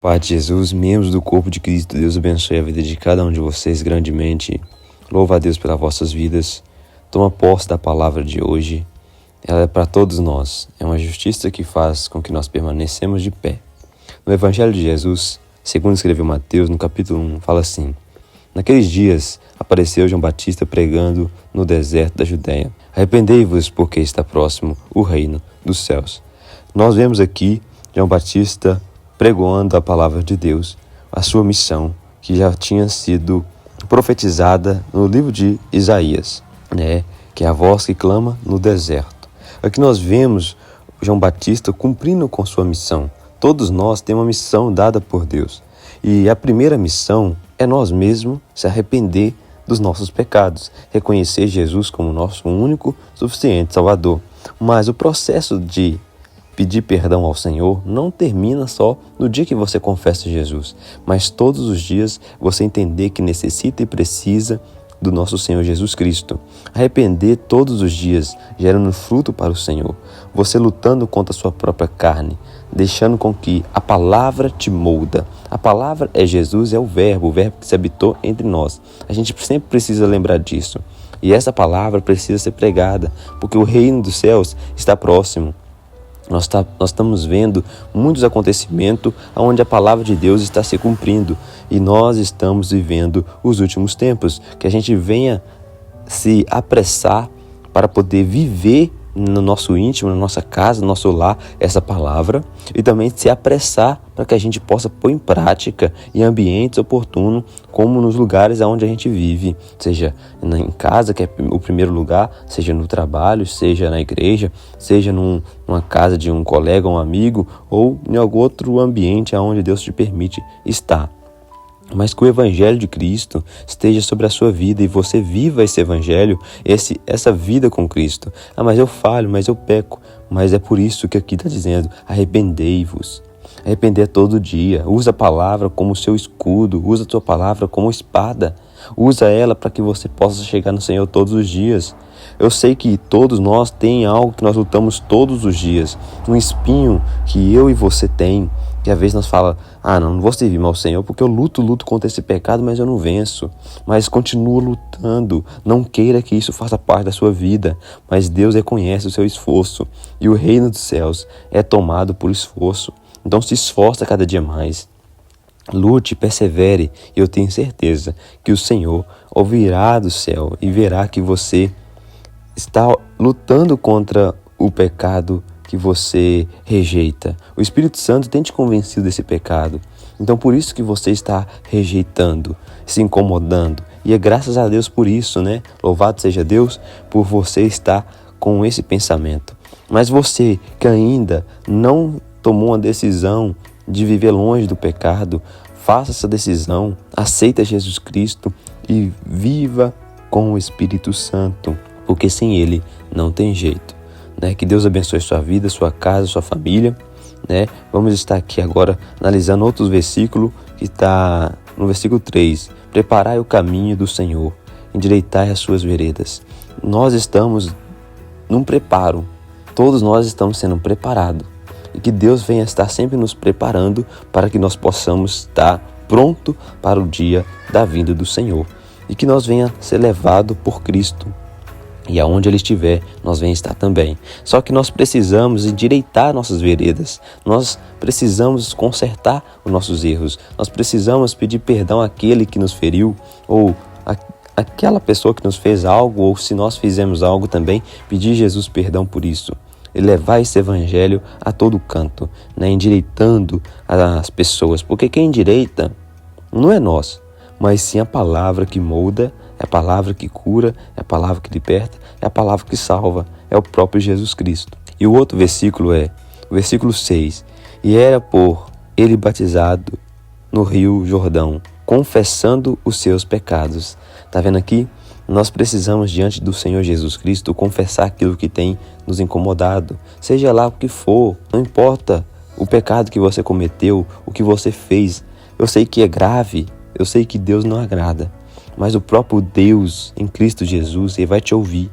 Pai de Jesus, membros do corpo de Cristo, Deus abençoe a vida de cada um de vocês grandemente. Louva a Deus pelas vossas vidas. Toma posse da palavra de hoje. Ela é para todos nós. É uma justiça que faz com que nós permanecemos de pé. No Evangelho de Jesus, segundo escreveu Mateus, no capítulo 1, fala assim: Naqueles dias apareceu João Batista pregando no deserto da Judéia. Arrependei-vos, porque está próximo o reino dos céus. Nós vemos aqui João Batista pregoando a palavra de Deus, a sua missão, que já tinha sido profetizada no livro de Isaías, que é a voz que clama no deserto. Aqui nós vemos João Batista cumprindo com sua missão. Todos nós temos uma missão dada por Deus. E a primeira missão é nós mesmos se arrepender dos nossos pecados, reconhecer Jesus como nosso único, suficiente Salvador. Mas o processo de pedir perdão ao Senhor não termina só no dia que você confessa Jesus, mas todos os dias você entender que necessita e precisa do nosso Senhor Jesus Cristo. Arrepender todos os dias, gerando fruto para o Senhor. Você lutando contra a sua própria carne, deixando com que a palavra te molda. A palavra é Jesus, é o verbo que se habitou entre nós. A gente sempre precisa lembrar disso. E essa palavra precisa ser pregada, porque o reino dos céus está próximo. Nós estamos vendo muitos acontecimentos onde a palavra de Deus está se cumprindo e nós estamos vivendo os últimos tempos. Que a gente venha se apressar para poder viver no nosso íntimo, na nossa casa, no nosso lar, essa palavra, e também se apressar para que a gente possa pôr em prática em ambientes oportunos, como nos lugares onde a gente vive, seja em casa, que é o primeiro lugar, seja no trabalho, seja na igreja, seja numa casa de um colega, um amigo, ou em algum outro ambiente onde Deus te permite estar. Mas que o Evangelho de Cristo esteja sobre a sua vida e você viva esse Evangelho, essa vida com Cristo. Mas eu falho, mas eu peco. Mas é por isso que aqui está dizendo: arrependei-vos. Arrepender todo dia. Usa a palavra como seu escudo. Usa a tua palavra como espada. Usa ela para que você possa chegar no Senhor todos os dias. Eu sei que todos nós tem algo que nós lutamos todos os dias. Um espinho que eu e você tem. Que às vezes nós fala: não vou servir mais ao Senhor porque eu luto contra esse pecado, mas eu não venço. Mas continua lutando. Não queira que isso faça parte da sua vida. Mas Deus reconhece o seu esforço. E o reino dos céus é tomado por esforço. Então se esforça cada dia mais. Lute, persevere, e eu tenho certeza que o Senhor ouvirá do céu e verá que você está lutando contra o pecado que você rejeita. O Espírito Santo tem te convencido desse pecado. Então por isso que você está rejeitando, se incomodando. E é graças a Deus por isso, Louvado seja Deus por você estar com esse pensamento. Mas você que ainda não tomou uma decisão de viver longe do pecado, faça essa decisão, aceita Jesus Cristo e viva com o Espírito Santo, porque sem Ele não tem jeito. Que Deus abençoe sua vida, sua casa, sua família. Vamos estar aqui agora analisando outros versículos, que está no versículo 3. Preparai o caminho do Senhor, endireitai as suas veredas. Nós estamos num preparo, todos nós estamos sendo preparados. E que Deus venha estar sempre nos preparando para que nós possamos estar pronto para o dia da vinda do Senhor. E que nós venha ser levado por Cristo. E aonde Ele estiver, nós venhamos estar também. Só que nós precisamos endireitar nossas veredas. Nós precisamos consertar os nossos erros. Nós precisamos pedir perdão àquele que nos feriu, ou àquela pessoa que nos fez algo, ou se nós fizemos algo também, pedir Jesus perdão por isso. E levar esse evangelho a todo canto, endireitando as pessoas. Porque quem endireita não é nós, mas sim a palavra que molda, é a palavra que cura, é a palavra que liberta, é a palavra que salva, é o próprio Jesus Cristo. E o outro versículo é o versículo 6. E era por ele batizado no rio Jordão, confessando os seus pecados. Está vendo aqui? Nós precisamos, diante do Senhor Jesus Cristo, confessar aquilo que tem nos incomodado. Seja lá o que for, não importa o pecado que você cometeu, o que você fez. Eu sei que é grave, eu sei que Deus não agrada. Mas o próprio Deus, em Cristo Jesus, Ele vai te ouvir.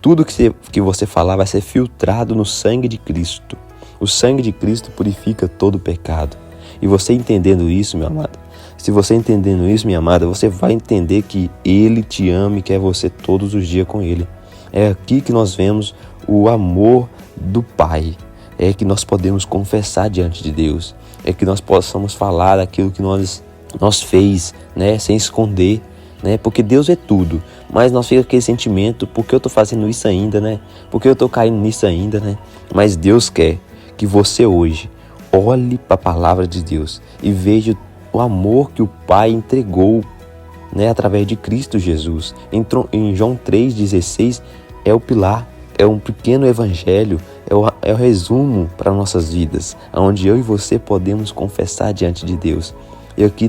Tudo que você falar vai ser filtrado no sangue de Cristo. O sangue de Cristo purifica todo o pecado. E você entendendo isso, meu amado, se você entendendo isso, minha amada, você vai entender que Ele te ama e quer você todos os dias com Ele. É aqui que nós vemos o amor do Pai. É que nós podemos confessar diante de Deus. É que nós possamos falar daquilo que nós fez, né? Sem esconder, né? Porque Deus é tudo. Mas nós fica aquele sentimento, por que eu estou fazendo isso ainda, né? Por que eu estou caindo nisso ainda, né? Mas Deus quer que você hoje olhe para a palavra de Deus e veja o amor que o Pai entregou, né, através de Cristo Jesus. Em João 3,16 é o pilar, é um pequeno evangelho, é o resumo para nossas vidas, onde eu e você podemos confessar diante de Deus. E aqui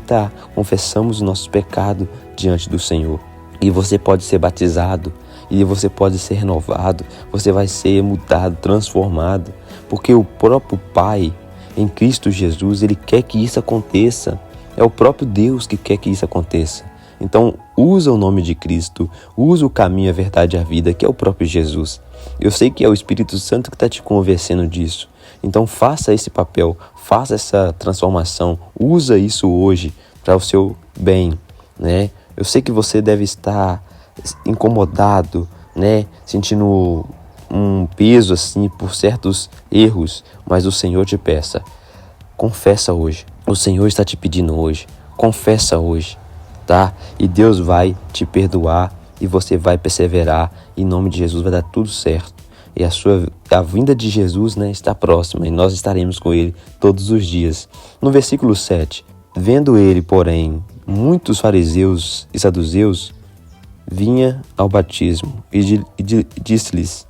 confessamos o nosso pecado diante do Senhor. E você pode ser batizado, e você pode ser renovado, você vai ser mudado, transformado, porque o próprio Pai, em Cristo Jesus, Ele quer que isso aconteça. É o próprio Deus que quer que isso aconteça. Então, usa o nome de Cristo, usa o caminho, a verdade e a vida, que é o próprio Jesus. Eu sei que é o Espírito Santo que está te convencendo disso. Então, faça esse papel, faça essa transformação, usa isso hoje para o seu bem, né? Eu sei que você deve estar incomodado, né? Sentindo um peso assim por certos erros, mas o Senhor te peça, confessa hoje. O Senhor está te pedindo hoje, confessa hoje, tá? E Deus vai te perdoar e você vai perseverar. Em nome de Jesus vai dar tudo certo. E a vinda de Jesus, né, está próxima e nós estaremos com Ele todos os dias. No versículo 7, vendo Ele, porém, muitos fariseus e saduceus, vinha ao batismo e disse-lhes: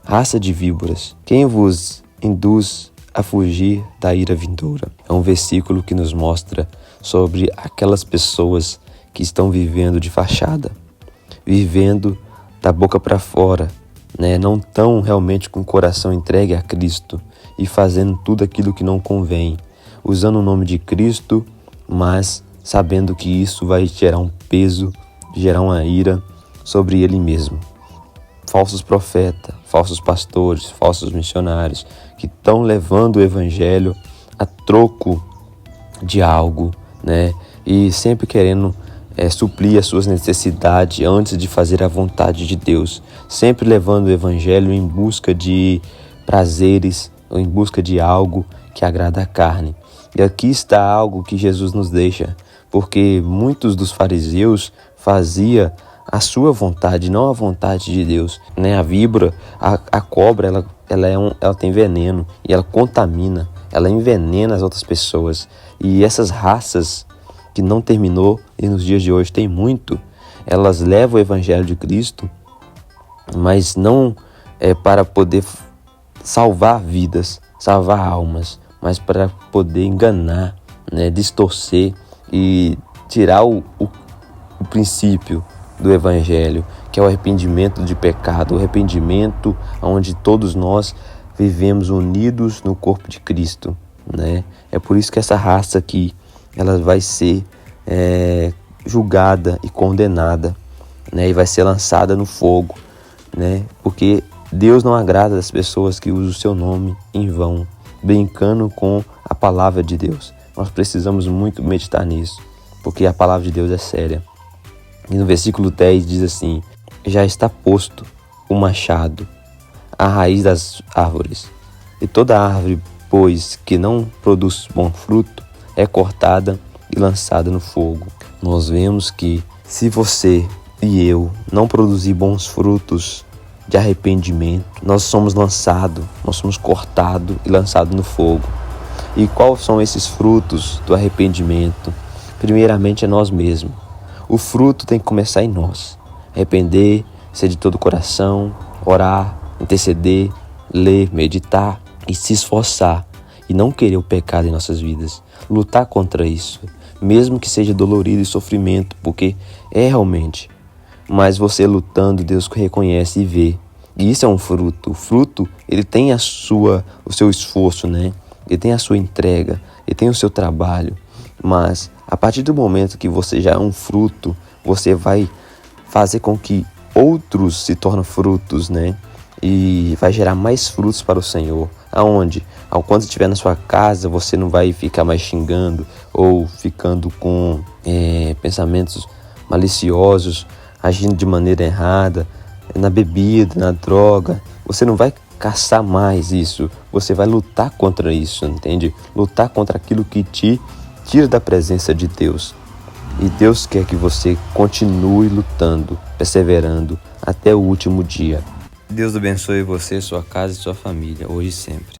raça de víboras, quem vos induz a fugir da ira vindoura? É um versículo que nos mostra sobre aquelas pessoas que estão vivendo de fachada, vivendo da boca para fora, né? Não estão realmente com o coração entregue a Cristo e fazendo tudo aquilo que não convém, usando o nome de Cristo, mas sabendo que isso vai gerar um peso, gerar uma ira sobre ele mesmo. Falsos profetas, falsos pastores, falsos missionários que estão levando o evangelho a troco de algo, né? E sempre querendo suprir as suas necessidades antes de fazer a vontade de Deus, sempre levando o evangelho em busca de prazeres ou em busca de algo que agrada a carne. E aqui está algo que Jesus nos deixa, porque muitos dos fariseus faziam a sua vontade, não a vontade de Deus, né? A víbora, a cobra, ela tem veneno e ela contamina, ela envenena as outras pessoas. E essas raças que não terminou e nos dias de hoje tem muito, elas levam o evangelho de Cristo, mas não para poder salvar vidas, salvar almas, mas para poder enganar, né? Distorcer e tirar o princípio do evangelho, que é o arrependimento de pecado, o arrependimento onde todos nós vivemos unidos no corpo de Cristo, né? É por isso que essa raça aqui, ela vai ser julgada e condenada, né? E vai ser lançada no fogo, né? Porque Deus não agrada das pessoas que usam o seu nome em vão, brincando com a palavra de Deus. Nós precisamos muito meditar nisso, porque a palavra de Deus é séria. E no versículo 10 diz assim: já está posto o machado à raiz das árvores, e toda árvore, pois, que não produz bom fruto, é cortada e lançada no fogo. Nós vemos que se você e eu não produzir bons frutos de arrependimento, nós somos lançados, nós somos cortados e lançados no fogo. E quais são esses frutos do arrependimento? Primeiramente é nós mesmos. O fruto tem que começar em nós. Arrepender, ser de todo o coração, orar, interceder, ler, meditar e se esforçar e não querer o pecado em nossas vidas. Lutar contra isso, mesmo que seja dolorido e sofrimento, porque é realmente. Mas você lutando, Deus reconhece e vê. E isso é um fruto. O fruto, ele tem o seu esforço, né? Ele tem a sua entrega, ele tem o seu trabalho. Mas a partir do momento que você já é um fruto, você vai fazer com que outros se tornem frutos, né? E vai gerar mais frutos para o Senhor. Aonde? Ao quando estiver na sua casa, você não vai ficar mais xingando ou ficando com pensamentos maliciosos, agindo de maneira errada, na bebida, na droga. Você não vai caçar mais isso, você vai lutar contra isso, entende? Lutar contra aquilo que te tira da presença de Deus. E Deus quer que você continue lutando, perseverando até o último dia. Deus abençoe você, sua casa e sua família, hoje e sempre.